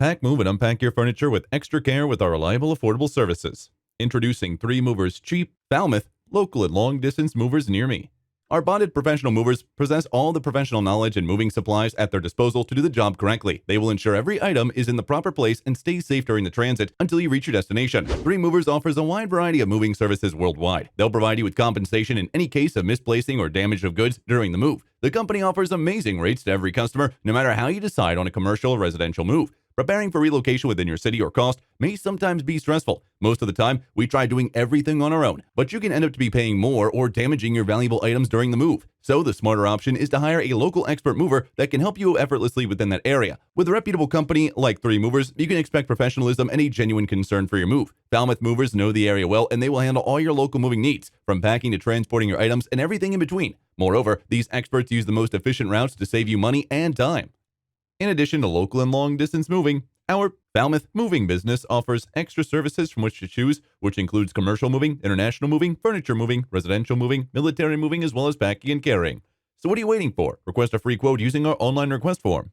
Pack, move, and unpack your furniture with extra care with our reliable, affordable services. Introducing 3 Movers Cheap, Falmouth, local and long-distance movers near me. Our bonded professional movers possess all the professional knowledge and moving supplies at their disposal to do the job correctly. They will ensure every item is in the proper place and stays safe during the transit until you reach your destination. 3 Movers offers a wide variety of moving services worldwide. They'll provide you with compensation in any case of misplacing or damage of goods during the move. The company offers amazing rates to every customer, no matter how you decide on a commercial or residential move. Preparing for relocation within your city or cost may sometimes be stressful. Most of the time, we try doing everything on our own, but you can end up to be paying more or damaging your valuable items during the move. So the smarter option is to hire a local expert mover that can help you effortlessly within that area. With a reputable company like 3 Movers, you can expect professionalism and a genuine concern for your move. Falmouth movers know the area well, and they will handle all your local moving needs, from packing to transporting your items and everything in between. Moreover, these experts use the most efficient routes to save you money and time. In addition to local and long-distance moving, our Falmouth moving business offers extra services from which to choose, which includes commercial moving, international moving, furniture moving, residential moving, military moving, as well as packing and carrying. So what are you waiting for? Request a free quote using our online request form.